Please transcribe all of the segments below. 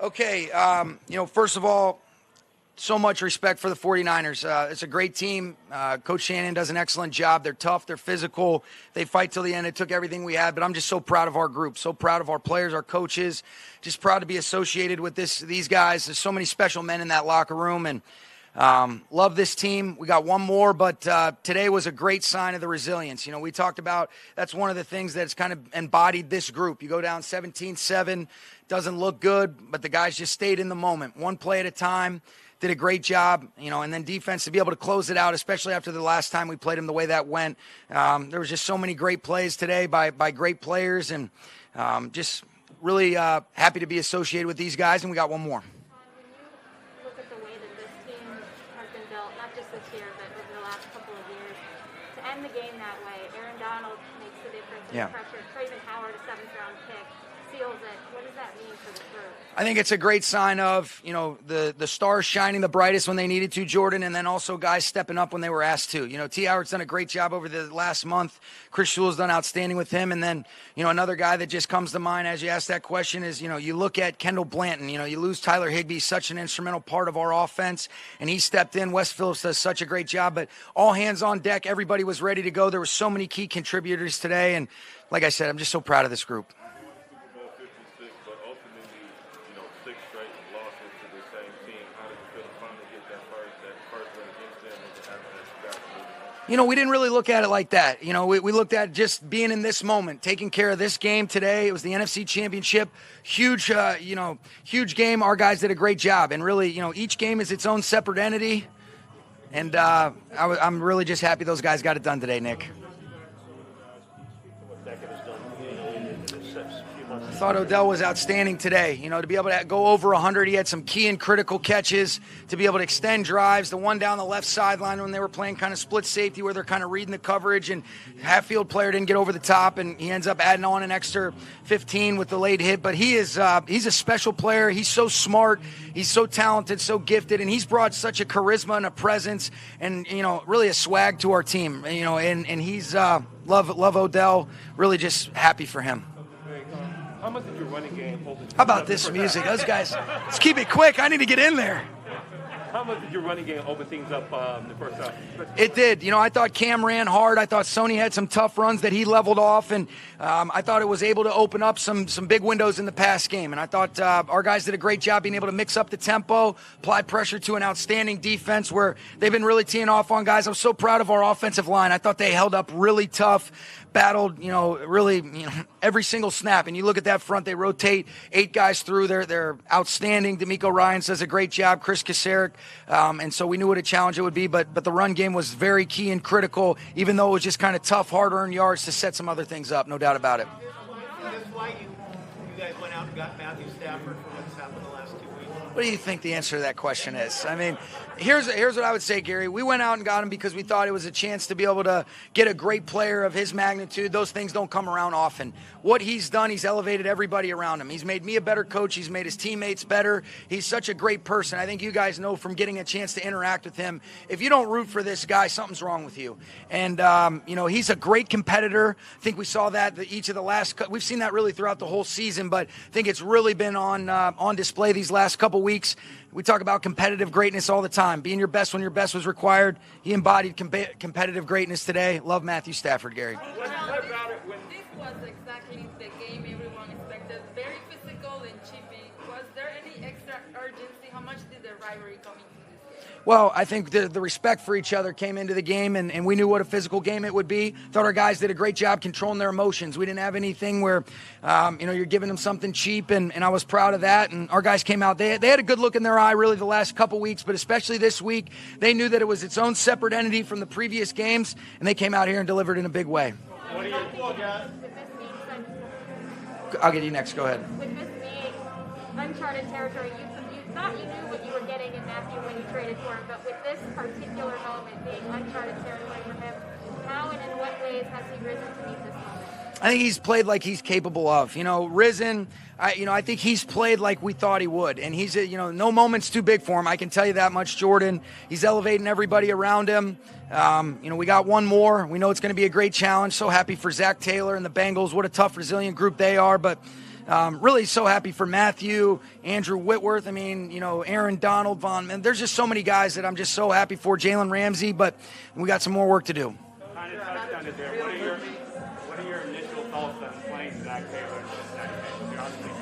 Okay, first of all, so much respect for the 49ers. It's a great team. Coach Shannon does an excellent job. They're tough. They're physical. They fight till the end. It took everything we had, but I'm just so proud of our group, so proud of our players, our coaches, just proud to be associated with these guys. There's so many special men in that locker room, and love this team. We got one more, but today was a great sign of the resilience. We talked about that's one of the things that's kind of embodied this group. You go down 17-7, doesn't look good, but the guys just stayed in the moment, one play at a time. Did a great job, and then defense to be able to close it out, especially after the last time we played them the way that went. There was just so many great plays today by great players, and just really happy to be associated with these guys, and we got one more. When you look at the way that this team has been built, not just this year, but over the last couple of years, to end the game that way, Aaron Donald makes the difference in the pressure. Traven Howard, a 7th-round pick, seals it. What does that mean for the group? I think it's a great sign of, the stars shining the brightest when they needed to, Jordan, and then also guys stepping up when they were asked to. T. Howard's done a great job over the last month. Chris Sewell's done outstanding with him. And then, another guy that just comes to mind as you ask that question is, you look at Kendall Blanton. You lose Tyler Higbee, such an instrumental part of our offense, and he stepped in. Wes Phillips does such a great job. But all hands on deck, everybody was ready to go. There were so many key contributors today. And like I said, I'm just so proud of this group. We didn't really look at it like that. We looked at just being in this moment, taking care of this game today. It was the NFC Championship. Huge game. Our guys did a great job. And really, each game is its own separate entity. And I'm really just happy those guys got it done today, Nick. I thought Odell was outstanding today. To be able to go over 100, he had some key and critical catches, to be able to extend drives. The one down the left sideline when they were playing kind of split safety where they're kind of reading the coverage, and half-field player didn't get over the top, and he ends up adding on an extra 15 with the late hit. But he's a special player. He's so smart. He's so talented, so gifted, and he's brought such a charisma and a presence and, really a swag to our team. And he's love Odell. Really just happy for him. How much did your running game open? How about this music? Those guys, let's keep it quick. I need to get in there. How much did your running game open things up in the first half? It did. I thought Cam ran hard. I thought Sony had some tough runs that he leveled off, and I thought it was able to open up some big windows in the pass game. And I thought our guys did a great job being able to mix up the tempo, apply pressure to an outstanding defense where they've been really teeing off on guys. I'm so proud of our offensive line. I thought they held up really tough, battled, really, every single snap. And you look at that front, they rotate 8 guys through. They're outstanding. D'Amico Ryans does a great job. Chris Kasarik. And so we knew what a challenge it would be, but the run game was very key and critical, even though it was just kind of tough, hard-earned yards to set some other things up, no doubt about it. That's why you guys went out and got Matthew Stafford for what's happened the last 2 weeks. What do you think the answer to that question is? I mean, here's what I would say, Gary. We went out and got him because we thought it was a chance to be able to get a great player of his magnitude. Those things don't come around often. What he's done, he's elevated everybody around him. He's made me a better coach. He's made his teammates better. He's such a great person. I think you guys know from getting a chance to interact with him, if you don't root for this guy, something's wrong with you. And, he's a great competitor. I think we saw that each of the last – we've seen that really throughout the whole season, but I think it's really been on display these last couple weeks. We talk about competitive greatness all the time, being your best when your best was required. He embodied competitive greatness today. Love Matthew Stafford, Gary. This was exactly the game everyone expected. Very physical and chippy. Was there any extra urgency? How much did the rivalry come into this game? Well, I think the respect for each other came into the game, and we knew what a physical game it would be. Thought our guys did a great job controlling their emotions. We didn't have anything where, you're giving them something cheap, and I was proud of that. And our guys came out. They had a good look in their eye really the last couple weeks, but especially this week. They knew that it was its own separate entity from the previous games, and they came out here and delivered in a big way. What do you think, guys? I'll get you next. Go ahead. With this being uncharted territory, you thought you knew what you were getting in Matthew when you traded for him, but with this particular moment being uncharted territory for him, how and in what ways has he risen to meet this moment? I think he's played like he's capable of. Risen. I think he's played like we thought he would, and he's no moment's too big for him. I can tell you that much, Jordan. He's elevating everybody around him. We got one more. We know it's going to be a great challenge. So happy for Zach Taylor and the Bengals. What a tough, resilient group they are. But Really so happy for Matthew, Andrew Whitworth. I mean, Aaron Donald, and there's just so many guys that I'm just so happy for. Jalen Ramsey, but we got some more work to do. Kind of touched on it there. What are your initial thoughts on playing Zach Taylor?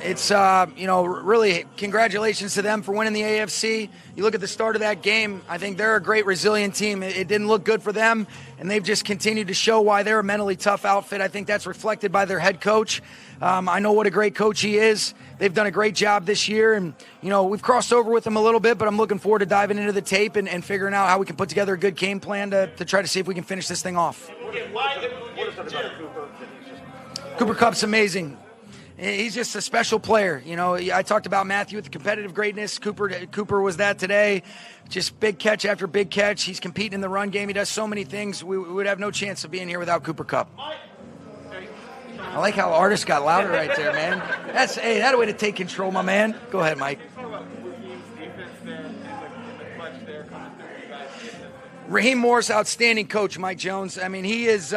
It's, really congratulations to them for winning the AFC. You look at the start of that game, I think they're a great, resilient team. It didn't look good for them, and they've just continued to show why they're a mentally tough outfit. I think that's reflected by their head coach. I know what a great coach he is. They've done a great job this year, and, we've crossed over with them a little bit, but I'm looking forward to diving into the tape and figuring out how we can put together a good game plan to try to see if we can finish this thing off. Cooper Kupp's amazing. He's just a special player. I talked about Matthew with the competitive greatness. Cooper was that today. Just big catch after big catch. He's competing in the run game. He does so many things. We would have no chance of being here without Cooper Kupp. I like how artists got louder right there, man. That's a way to take control, my man. Go ahead, Mike. Raheem Morris, outstanding coach, Mike Jones. I mean, he's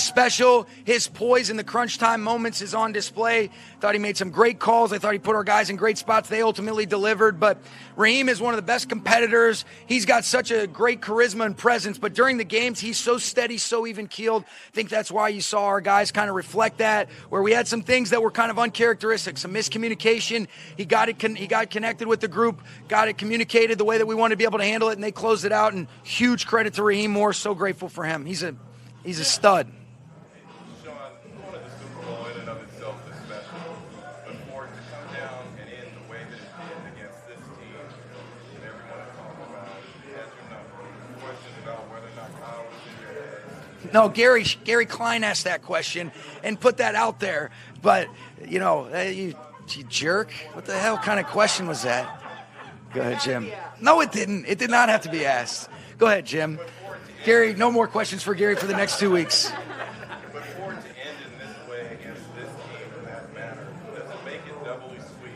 special. His poise in the crunch time moments is on display. Thought he made some great calls. I thought he put our guys in great spots. They ultimately delivered. But Raheem is one of the best competitors. He's got such a great charisma and presence. But during the games, he's so steady, so even-keeled. I think that's why you saw our guys kind of reflect that, where we had some things that were kind of uncharacteristic, some miscommunication. He got connected with the group, got it communicated the way that we wanted to be able to handle it, and they closed it out. And huge credit to Raheem Morris. So grateful for him. He's a stud. Sean, going to the Super Bowl in and of itself is special, but for it to come down and end the way that it did against this team, and everyone is talking about, has your number, questions about whether or not Kyle was in your head. No, Gary Klein asked that question and put that out there. But, you jerk. What the hell kind of question was that? Go ahead, Jim. No, it didn't. It did not have to be asked. Go ahead, Jim. Gary, no more questions for Gary for the next 2 weeks. But for it to end in this way against this team in that manner, does it make it doubly sweet?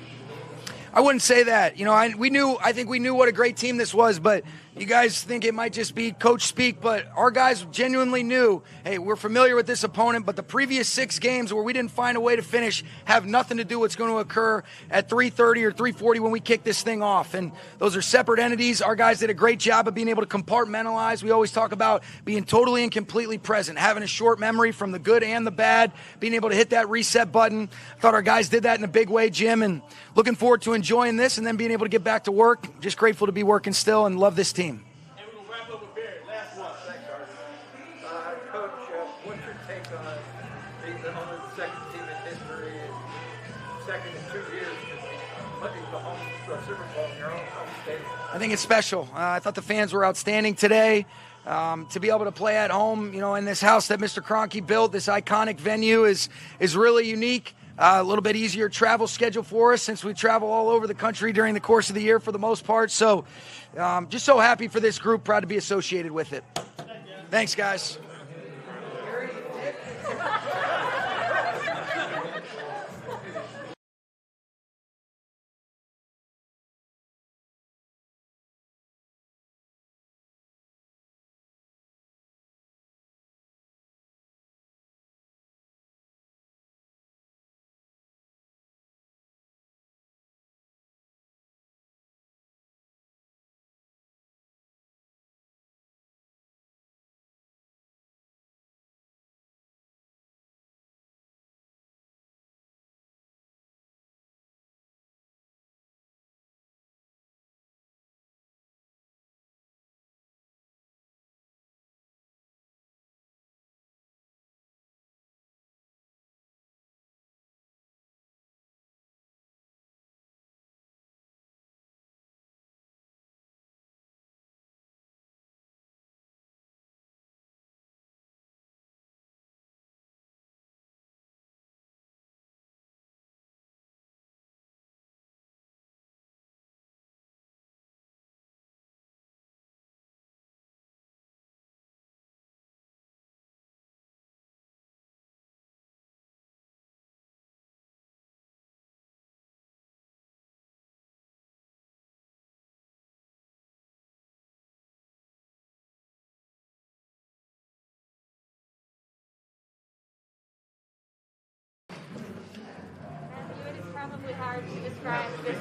I wouldn't say that. I think we knew what a great team this was, but you guys think it might just be coach speak, but our guys genuinely knew, hey, we're familiar with this opponent, but the previous 6 games where we didn't find a way to finish have nothing to do with what's going to occur at 3:30 or 3:40 when we kick this thing off. And those are separate entities. Our guys did a great job of being able to compartmentalize. We always talk about being totally and completely present, having a short memory from the good and the bad, being able to hit that reset button. I thought our guys did that in a big way, Jim, and looking forward to enjoying this and then being able to get back to work. Just grateful to be working still and love this team. Coach, what's your take on being the only second team in history, second in 2 years, to be the home Super Bowl in your own home stadium? I think it's special. I thought the fans were outstanding today. To be able to play at home, in this house that Mr. Kroenke built, this iconic venue is really unique. A little bit easier travel schedule for us since we travel all over the country during the course of the year for the most part. So just so happy for this group, proud to be associated with it. Thanks, guys.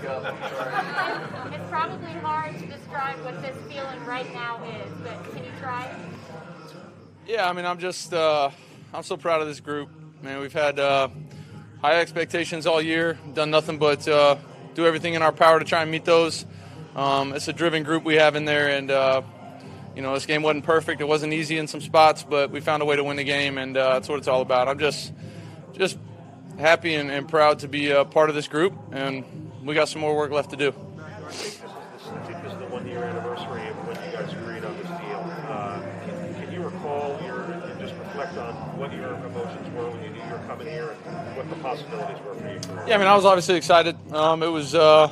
up. It's probably hard to describe what this feeling right now is, but can you try? Yeah, I mean, I'm so proud of this group. Man, we've had high expectations all year, done nothing but do everything in our power to try and meet those. It's a driven group we have in there, and this game wasn't perfect. It wasn't easy in some spots, but we found a way to win the game, and that's what it's all about. I'm just happy and proud to be a part of this group, and we got some more work left to do. I think this is the 1-year anniversary of when you guys agreed on this deal. Can you recall and just reflect on what your emotions were when you knew you were coming here and what the possibilities were for you? Yeah, I mean, I was obviously excited. It was, a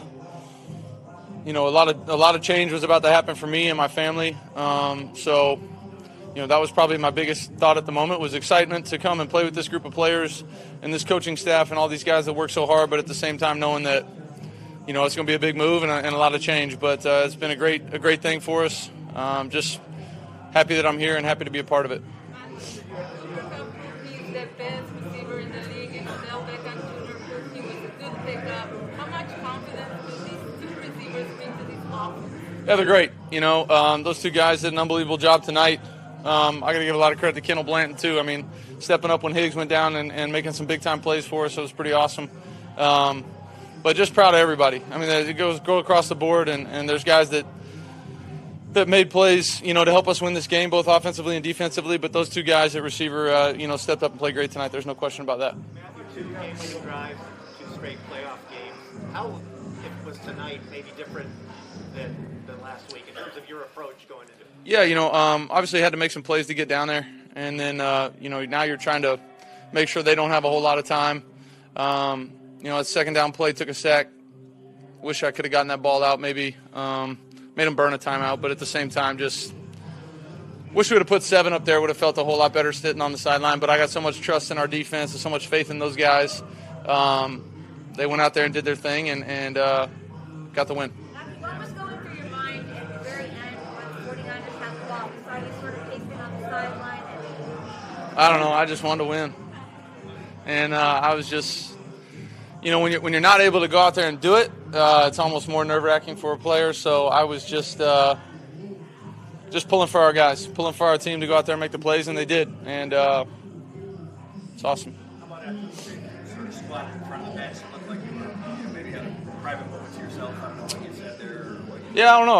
lot of change was about to happen for me and my family. So that was probably my biggest thought at the moment, was excitement to come and play with this group of players and this coaching staff and all these guys that work so hard, but at the same time knowing that, it's going to be a big move and a lot of change. But it's been a great thing for us. Just happy that I'm here and happy to be a part of it. He's the best receiver in the league, and Odell Beckham Jr. He was a good pickup. How much confidence do these two receivers bring to this offense? Yeah, they're great. Those two guys did an unbelievable job tonight. I got to give a lot of credit to Kendall Blanton, too. I mean, stepping up when Higgs went down and making some big-time plays for us. It was pretty awesome. But just proud of everybody. I mean, it go across the board, and there's guys that made plays, to help us win this game, both offensively and defensively. But those two guys at receiver, stepped up and played great tonight. There's no question about that. Matthew, 2 game-winning drives, 2 straight playoff games. How was tonight maybe different than last week in terms of your approach going into it? Yeah, obviously had to make some plays to get down there. And then, now you're trying to make sure they don't have a whole lot of time. A second down play took a sack. Wish I could have gotten that ball out maybe. Made them burn a timeout, but at the same time, just wish we would have put 7 up there. Would have felt a whole lot better sitting on the sideline. But I got so much trust in our defense and so much faith in those guys. They went out there and did their thing and got the win. What was going through your mind at the very end when the 49ers had the ball? We saw you sort of pacing on the sideline. I don't know. I just wanted to win. And I was just, when you're not able to go out there and do it, it's almost more nerve-wracking for a player. So I was just pulling for our guys, pulling for our team to go out there and make the plays, and they did. And it's awesome. How about after the game, sort of squatted in front of the bench? It looked like you were maybe had a private moment to yourself. I don't know what you said there. Or what you Yeah, I don't know.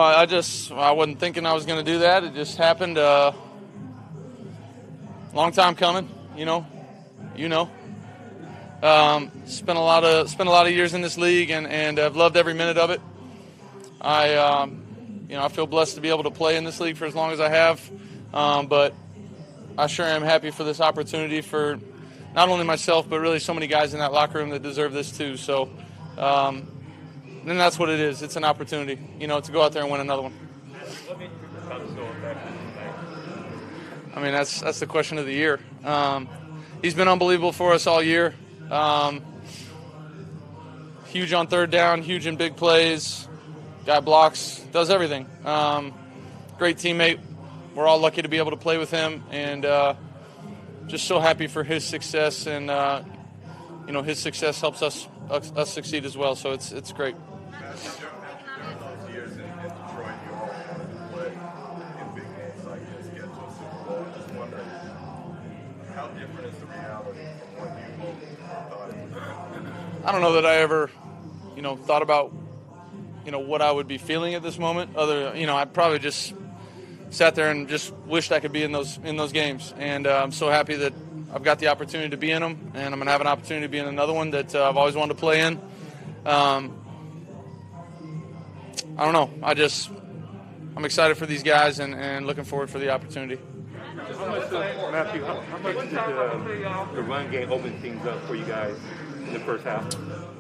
I wasn't thinking I was going to do that. It just happened. Long time coming, Spent a lot of years in this league, and I've loved every minute of it. I feel blessed to be able to play in this league for as long as I have. But I sure am happy for this opportunity for not only myself, but really so many guys in that locker room that deserve this too. So, then that's what it is. It's an opportunity, to go out there and win another one. I mean, that's the question of the year. He's been unbelievable for us all year. Huge on third down, huge in big plays. Guy blocks, does everything. Great teammate. We're all lucky to be able to play with him, and just so happy for his success. And his success helps us succeed as well. So it's great. Those years in Detroit, you all wanted to play in big games like this, get to a Super Bowl. Just wondering, how different is the reality from what you both thought it was? I don't know that I ever, thought about, what I would be feeling at this moment. I probably just sat there and just wished I could be in those games. And I'm so happy that I've got the opportunity to be in them, and I'm going to have an opportunity to be in another one that I've always wanted to play in. I don't know. I'm excited for these guys and looking forward for the opportunity. Matthew, how much did the run game open things up for you guys in the first half?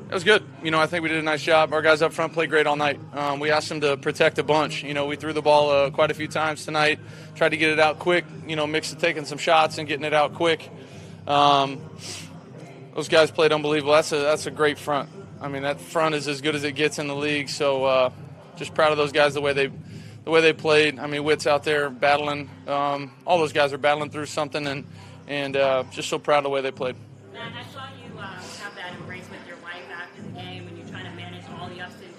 It was good. I think we did a nice job. Our guys up front played great all night. We asked them to protect a bunch. We threw the ball quite a few times tonight, tried to get it out quick, mix of taking some shots and getting it out quick. Those guys played unbelievable. That's a great front. I mean, that front is as good as it gets in the league. So just proud of those guys, the way they played. I mean, Witt's out there battling. All those guys are battling through something, and just so proud of the way they played. Matt, I saw you have that embrace with your wife after the game when you're trying to manage all the ups and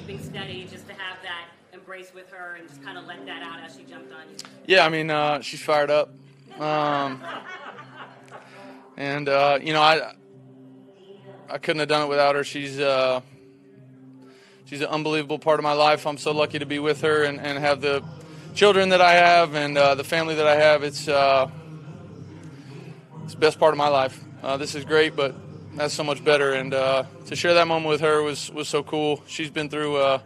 keeping steady, just to have that embrace with her and just kind of let that out as she jumped on you? Yeah, I mean, she's fired up. And you know, I couldn't have done it without her. She's an unbelievable part of my life. I'm so lucky to be with her and have the children that I have and the family that I have. It's the best part of my life. This is great, but that's so much better. And to share that moment with her was so cool. She's been through a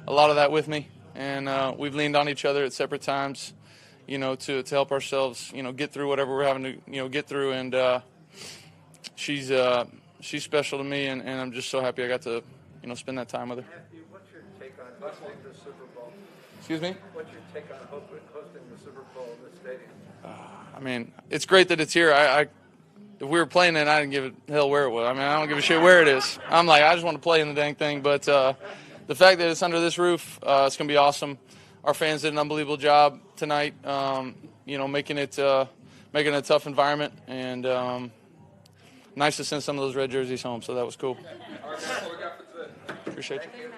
lot of that with me, and we've leaned on each other at separate times, you know, to help ourselves, you know, get through whatever we're having to, you know, get through. And she's special to me, and I'm just so happy I got to, you know, spend that time with her. Matthew, what's your take on hosting the Super Bowl? Excuse me? What's your take on hosting the Super Bowl in the stadium? I mean, it's great that it's here. If we were playing it, I didn't give a hell where it was. I mean, I don't give a shit where it is. I'm like, I just want to play in the dang thing. But the fact that it's under this roof, it's going to be awesome. Our fans did an unbelievable job tonight, you know, making it a tough environment. And nice to send some of those red jerseys home, so that was cool. All right, that's all we got for today. Appreciate you.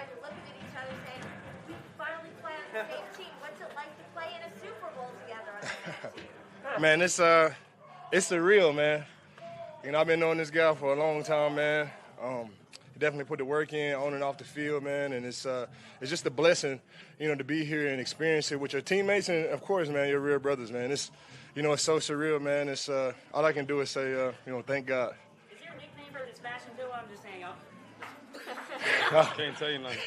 guys are looking at each other saying, we finally play on the same team. What's it like to play in a Super Bowl together on the same team? Man, it's surreal, man. You know, I've been knowing this guy for a long time, man. He definitely put the work in on and off the field, man, and it's just a blessing, you know, to be here and experience it with your teammates and, of course, man, your real brothers, man. It's, you know, it's so surreal, man. It's all I can do is say, you know, thank God. Is there a nickname for this fashion duo? I'm just saying. Can't tell you nothing.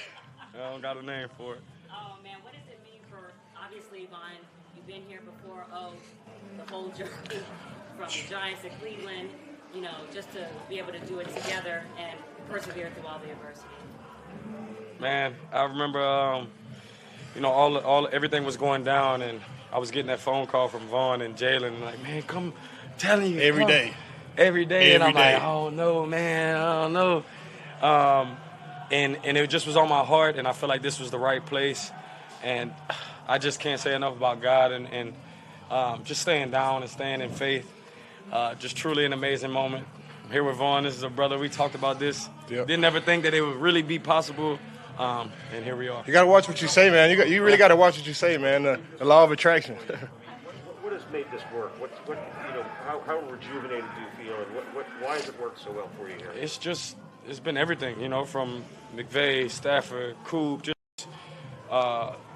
I don't got a name for it. Oh, man, what does it mean for, obviously, Vaughn, you've been here before, the whole journey from the Giants to Cleveland, you know, just to be able to do it together and persevere through all the adversity? Man, I remember, you know, everything was going down, and I was getting that phone call from Vaughn and Jalen, like, man, come, I'm telling you. Every day. And I'm like, oh, no, man, I don't know. And it just was on my heart, and I feel like this was the right place. And I just can't say enough about God and just staying down and staying in faith. Just truly an amazing moment. I'm here with Vaughn. This is a brother. We talked about this. Yep. Didn't ever think that it would really be possible, and here we are. You got to watch what you say, man. You really got to watch what you say, man. The law of attraction. What has made this work? What you know? How rejuvenated do you feel, and why has it worked so well for you here? It's been everything, you know, from McVay, Stafford, Coop, just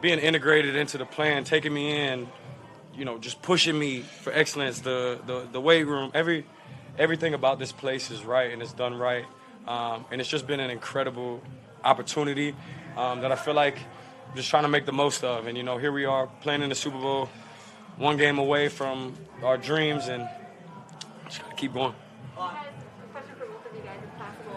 being integrated into the plan, taking me in, you know, just pushing me for excellence. The weight room, everything about this place is right and it's done right, and it's just been an incredible opportunity that I feel like I'm just trying to make the most of. And you know, here we are playing in the Super Bowl, one game away from our dreams, and just gotta keep going. A question for both of you guys, if possible.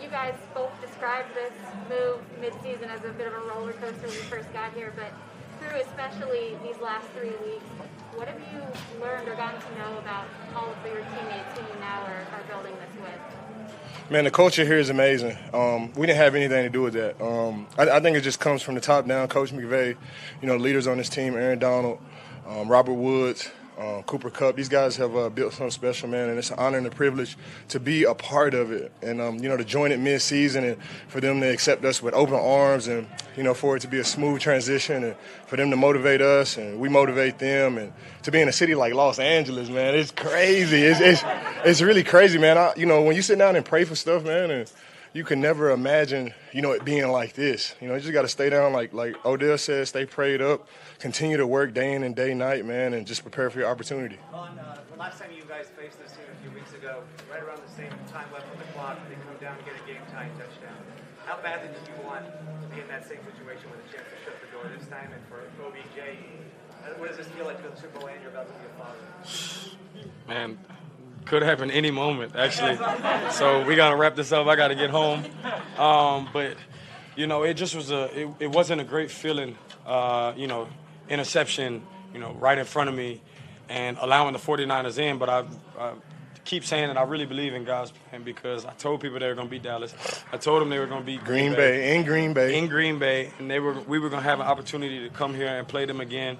You guys both described this move mid-season as a bit of a roller coaster when you first got here, but through especially these last 3 weeks, what have you learned or gotten to know about all of your teammates who you now are building this with? Man, the culture here is amazing. We didn't have anything to do with that. I think it just comes from the top down. Coach McVay, you know, leaders on this team, Aaron Donald, Robert Woods, Cooper Kupp. These guys have built something special, man, and it's an honor and a privilege to be a part of it. And, you know, to join it mid-season and for them to accept us with open arms and, you know, for it to be a smooth transition and for them to motivate us and we motivate them. And to be in a city like Los Angeles, man, it's crazy. It's really crazy, man. You know, when you sit down and pray for stuff, man, and you can never imagine, you know, it being like this. You know, you just got to stay down, like Odell said, stay prayed up, continue to work day in and day night, man, and just prepare for your opportunity. The last time you guys faced this team a few weeks ago, right around the same time left on the clock, they come down and get a game-tying touchdown. How badly did you want to be in that same situation with a chance to shut the door this time? And for OBJ, what does this feel like for the Super Bowl and you're about to be a father? Man, could happen any moment, actually. So we got to wrap this up. I got to get home. But, you know, it just was it wasn't a great feeling, you know, interception, you know, right in front of me and allowing the 49ers in. But I keep saying that I really believe in God's plan because I told people they were going to beat Dallas. I told them they were going to beat Green Bay. In Green Bay. And we were going to have an opportunity to come here and play them again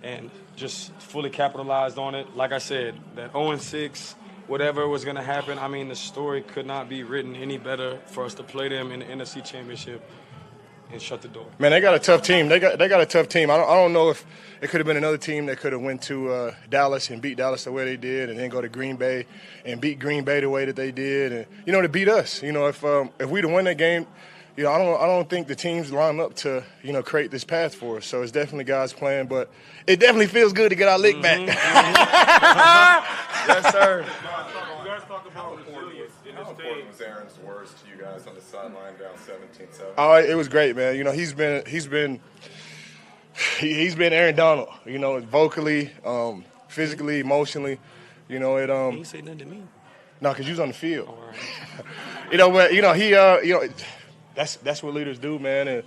and just fully capitalized on it. Like I said, that 0-6, whatever was going to happen, I mean, the story could not be written any better for us to play them in the NFC Championship and shut the door. Man, they got a tough team. They got a tough team. I don't know if it could have been another team that could have went to Dallas and beat Dallas the way they did, and then go to Green Bay and beat Green Bay the way that they did, and you know, to beat us. You know, if we'd have won that game, you know, I don't think the teams line up to, you know, create this path for us. So it's definitely God's plan, but it definitely feels good to get our lick back. Yes, sir. You guys talk about resilience in this team. How important was Aaron's words to you guys on the sideline down 17-7? Oh, it was great, man. You know, he's been Aaron Donald. You know, vocally, physically, emotionally. You know, it. He didn't say nothing to me. No, because you was on the field. All right. You know, but you know that's what leaders do, man. And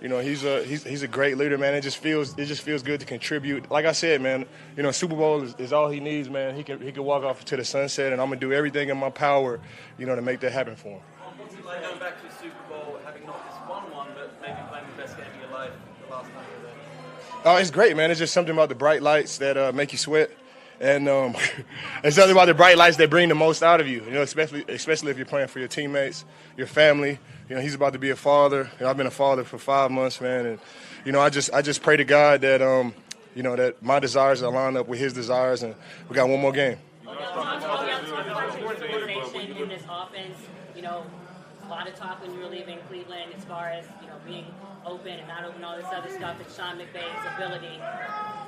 you know, he's a great leader, man. It just feels good to contribute. Like I said, man, you know, Super Bowl is all he needs, man. He can walk off to the sunset, and I'm gonna do everything in my power, you know, to make that happen for him. What's it like going back to the Super Bowl, having not just won one, but maybe playing the best game of your life the last time you were there? Oh, it's great, man. It's just something about the bright lights that make you sweat. And it's something about the bright lights that bring the most out of you. You know, especially if you're playing for your teammates, your family. You know, he's about to be a father. You know, I've been a father for 5 months, man. And you know, I just pray to God that you know, that my desires are lined up with his desires, and we got one more game. In this offense, you know, a lot of talk when you were leaving Cleveland as far as, you know, being open and not open, all this other stuff, and Sean McVay's ability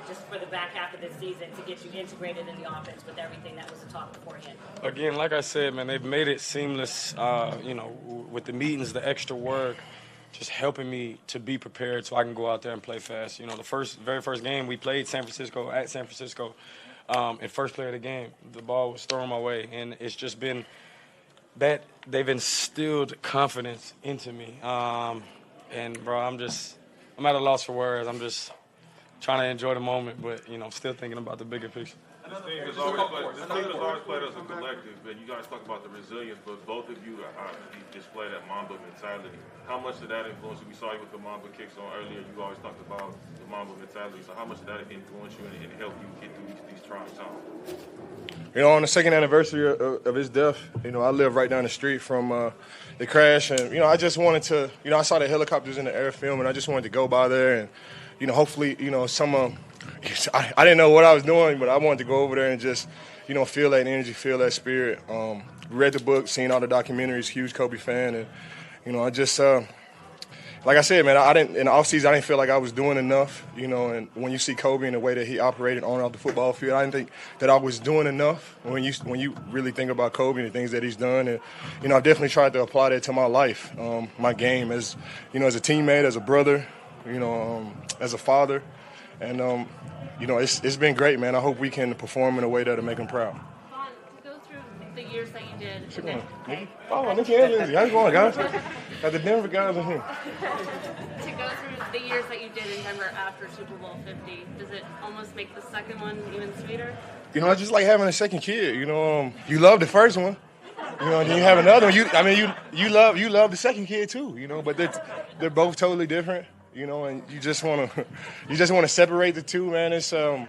just for the back half of this season to get you integrated in the offense with everything that was a talk beforehand. Again, like I said, man, they've made it seamless, you know, with the meetings, the extra work, just helping me to be prepared so I can go out there and play fast. You know, the very first game we played San Francisco at San Francisco, and first play of the game, the ball was thrown my way, and it's just been that they've instilled confidence into me. And bro, I'm at a loss for words. I'm just trying to enjoy the moment, but you know, still thinking about the bigger picture. This team has always played as a collective, and you guys talk about the resilience, but both of you display that Mamba mentality. How much did that influence you? We saw you with the Mamba kicks on earlier. You always talked about the Mamba mentality. So how much did that influence you and help you get through these trying times? You know, on the second anniversary of his death, you know, I live right down the street from the crash, and you know, I just wanted to, you know, I saw the helicopters in the air film, and I just wanted to go by there, and you know, hopefully, you know, I didn't know what I was doing, but I wanted to go over there and just, you know, feel that energy, feel that spirit. Read the book, seen all the documentaries, huge Kobe fan, and you know, I just, like I said, man, in the offseason, I didn't feel like I was doing enough, you know, and when you see Kobe and the way that he operated on and off the football field, I didn't think that I was doing enough when you really think about Kobe and the things that he's done. And, you know, I definitely tried to apply that to my life, my game as, you know, as a teammate, as a brother, you know, as a father. And, you know, it's been great, man. I hope we can perform in a way that'll make him proud. Vaughn, to go through the years that you did. Oh, look at Lindsay. How's it going, guys? Got the Denver guys in here. To go through the years that you did in Denver after Super Bowl 50, does it almost make the second one even sweeter? You know, it's just like having a second kid. You know, you love the first one. You know, and then you have another one. You love the second kid too. You know, but they're both totally different. You know, and you just want to separate the two, man. It's you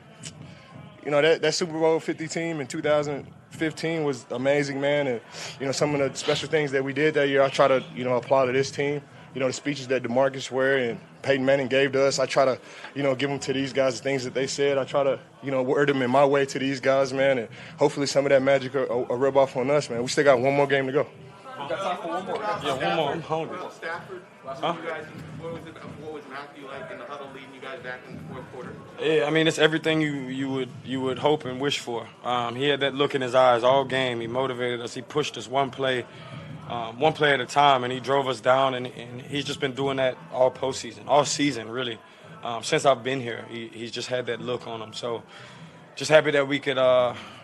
know, that Super Bowl 50 team in 2015 was amazing, man. And you know, some of the special things that we did that year, I try to, you know, apply to this team. You know, the speeches that DeMarcus Ware and Peyton Manning gave to us, I try to, you know, give them to these guys, the things that they said. I try to, you know, word them in my way to these guys, man. And hopefully some of that magic will rub off on us, man. We still got one more game to go. We got time for one more. Yeah, one more. I'm hungry. Stafford, huh? What was Matthew like in the huddle leading you guys back in the fourth quarter? Yeah, I mean, it's everything you would hope and wish for. He had that look in his eyes all game. He motivated us. He pushed us one play at a time, and he drove us down. And he's just been doing that all postseason, all season, really. Since I've been here, he's just had that look on him. So just happy that we could,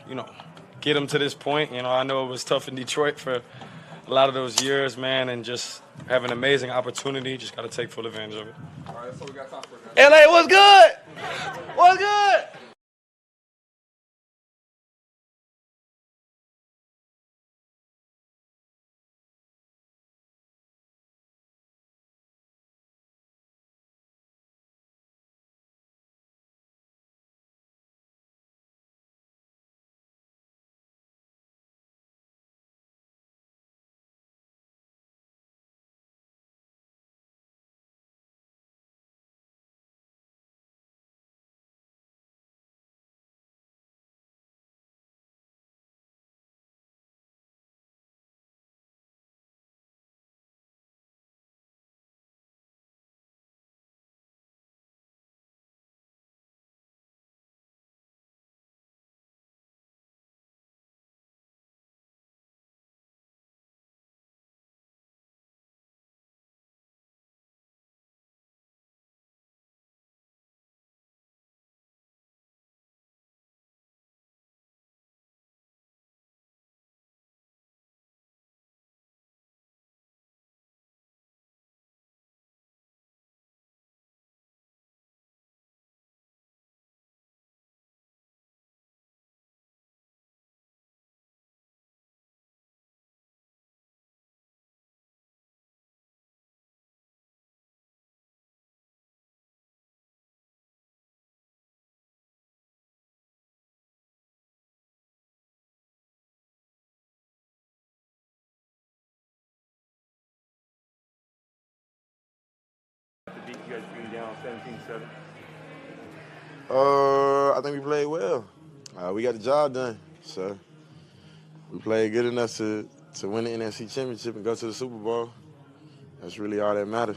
you know, get him to this point. You know, I know it was tough in Detroit for a lot of those years, man, and just have an amazing opportunity. Just got to take full advantage of it. All right, that's all we got time for. LA, what's good? What's good? now, 17-7? I think we played well. We got the job done. So we played good enough to win the NFC Championship and go to the Super Bowl. That's really all that matters.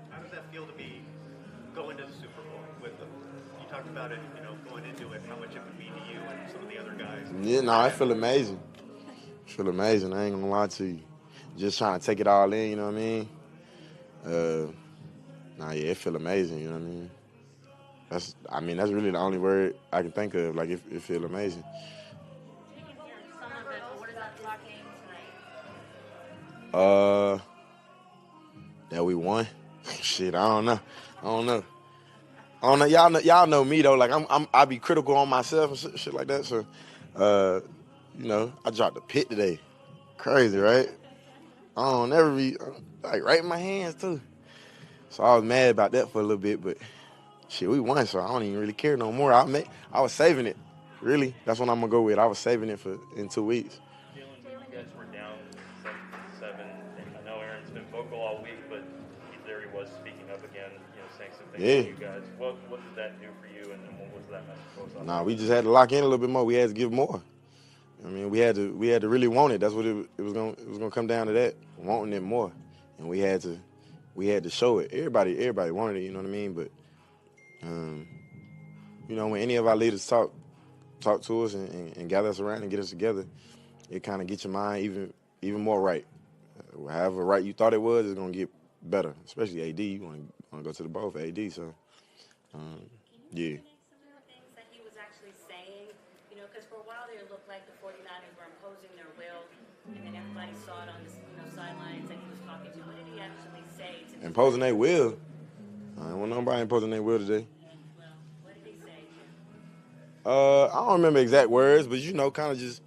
How does that feel to be going to the Super Bowl with them? You talked about it, going into it, how much it would mean to you and some of the other guys. Yeah, no, I feel amazing. I feel amazing. I ain't gonna lie to you. Just trying to take it all in, you know what I mean? Yeah, it feel amazing, you know what I mean? That's really the only word I can think of. Like, it feel amazing. Some of it, but what is that talking tonight? That we won. Shit, I don't know. Y'all know me though. Like I be critical on myself and shit like that. So, I dropped a pick today. Crazy, right? I don't never be like right in my hands too. So I was mad about that for a little bit, but shit, we won, so I don't even really care no more. I was saving it. Really, that's what I'm gonna go with. I was saving it in 2 weeks. Jalen, you guys were down 7-7, and I know Aaron's been vocal all week, but there he was speaking up again, saying some things to you guys. What did that do for you, and what was that message? Nah, we just had to lock in a little bit more. We had to give more. I mean, we had to really want it. That's what it was gonna come down to, that wanting it more, and we had to show it. Everybody wanted it, you know what I mean? But when any of our leaders talk to us and gather us around and get us together, it kind of gets your mind even more right. However right you thought it was, it's gonna get better. Especially AD, you want to go to the ball for AD. So, yeah. Some of the things that he was actually saying, because for a while there it looked like the 49ers were imposing their will, and then everybody saw it on the sidelines that he was talking to. What did he actually say? Imposing their will. I don't want nobody imposing their will today. What did he say? I don't remember exact words, but kind of just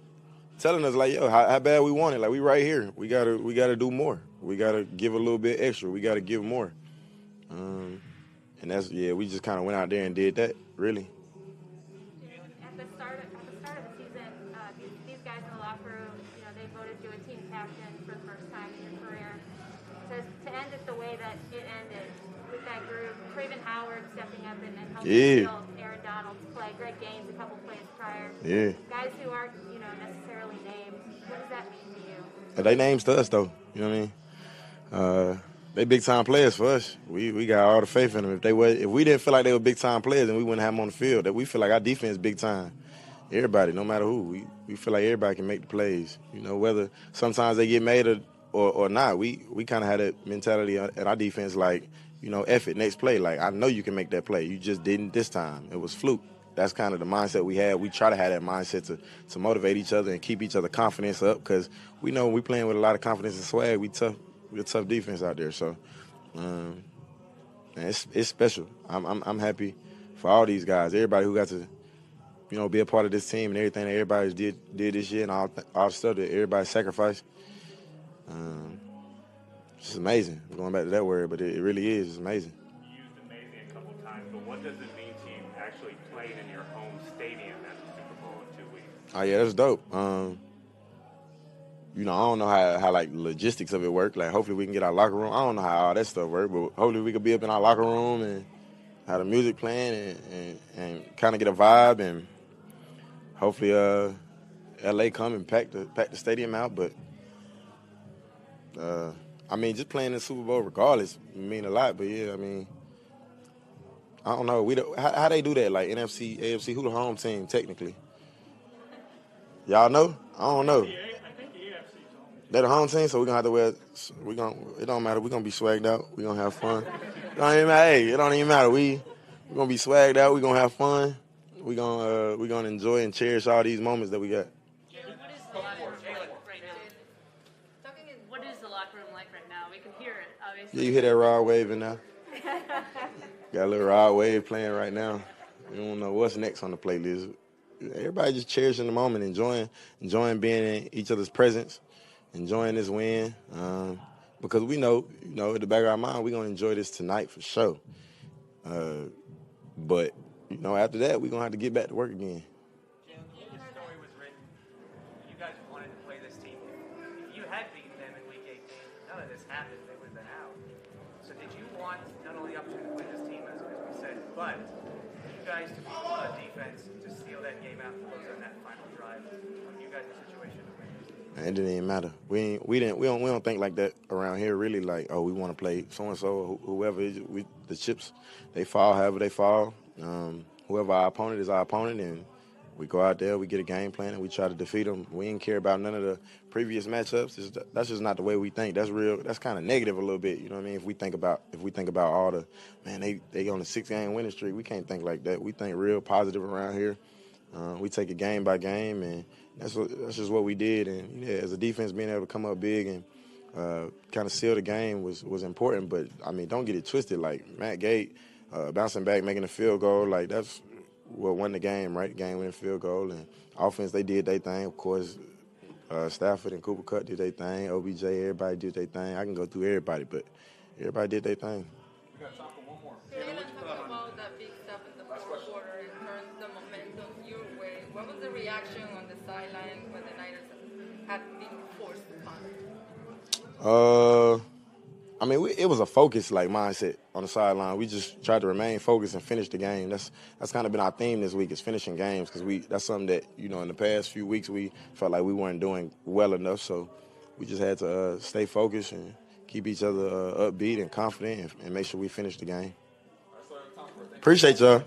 telling us like, yo, how bad we want it. Like, we right here. We gotta do more. We gotta give a little bit extra. We gotta give more. And we just kind of went out there and did that. Really. At the start of the season, these guys in the locker room, they voted you a team captain for the first time in your career. To end it the way that it ended with that group, Traven Howard stepping up and helping Aaron Donald play great games a couple plays prior. Yeah. Guys who aren't, necessarily named. What does that mean to you? They names to us though. You know what I mean? They big time players for us. We got all the faith in them. If we didn't feel like they were big time players, then we wouldn't have them on the field. That we feel like our defense is big time. Everybody, no matter who, we feel like everybody can make the plays. Whether sometimes they get made or not. We kind of had that mentality at our defense, like, F it, next play. Like, I know you can make that play. You just didn't this time. It was fluke. That's kind of the mindset we had. We try to have that mindset to motivate each other and keep each other confidence up, because we know we playing with a lot of confidence and swag. We're a tough defense out there. So, it's special. I'm happy for all these guys, everybody who got to, be a part of this team and everything that everybody did this year, and all the stuff that everybody sacrificed. It's amazing. I'm going back to that word, but it really is. It's amazing. You used amazing a couple times, but what does it mean to you actually playing in your home stadium at the Super Bowl in 2 weeks? Oh yeah, that's dope. I don't know how like logistics of it work. Like, hopefully we can get our locker room. I don't know how all that stuff work, but hopefully we could be up in our locker room and have the music playing and kind of get a vibe, and hopefully LA come and pack the stadium out. But just playing in the Super Bowl regardless mean a lot. But yeah, I don't know. How they do that? Like NFC, AFC, who the home team technically? Y'all know? I don't know. I think the AFC's home. They're the home team, so we're gonna have to wear. It don't matter. We're gonna be swagged out. We're gonna have fun. It don't even matter. Hey, it don't even matter. We're gonna be swagged out. We're gonna have fun. We're gonna enjoy and cherish all these moments that we got. What is the locker room like right now? We can hear it, obviously. Yeah, you hear that rod waving now? Got a little rod wave playing right now. You don't know what's next on the playlist. Everybody just cherishing the moment, enjoying being in each other's presence, enjoying this win. Because we know, at the back of our mind, we're going to enjoy this tonight for sure. But, after that, we're going to have to get back to work again. Jalen, the story was written. You guys wanted to play this team. If you had beaten them in Week 18, none of this happened. They would have been out. So did you want not only the opportunity to win this But you guys to defense to seal that game out and close on that final drive. You guys in a situation to win. It didn't even matter. We don't think like that around here. Really, like, oh, we want to play so and so, whoever. The chips, they fall however they fall. Whoever our opponent is our opponent, and we go out there, we get a game plan, and we try to defeat them. We didn't care about none of the previous matchups. That's just not the way we think. That's real. That's kind of negative a little bit. You know what I mean? If we think about all the they on a 6-game winning streak, we can't think like that. We think real positive around here. We take it game by game, and that's just what we did. And yeah, as a defense, being able to come up big and kind of seal the game was important. But I mean, don't get it twisted. Like Matt Gate bouncing back, making a field goal, like that's what won the game, right? Game-winning field goal. And offense, they did their thing. Of course, Stafford and Cooper Kupp did their thing. OBJ, everybody did their thing. I can go through everybody, but everybody did their thing. We got time for one more. Jalen, talking about that big stuff in the fourth quarter and turned the momentum your way. What was the reaction on the sideline when the Niners had been forced to punt? I mean, it was a focused mindset on the sideline. We just tried to remain focused and finish the game. That's kind of been our theme this week is finishing games because that's something that in the past few weeks we felt like we weren't doing well enough. So we just had to stay focused and keep each other upbeat and confident and make sure we finish the game. Appreciate y'all.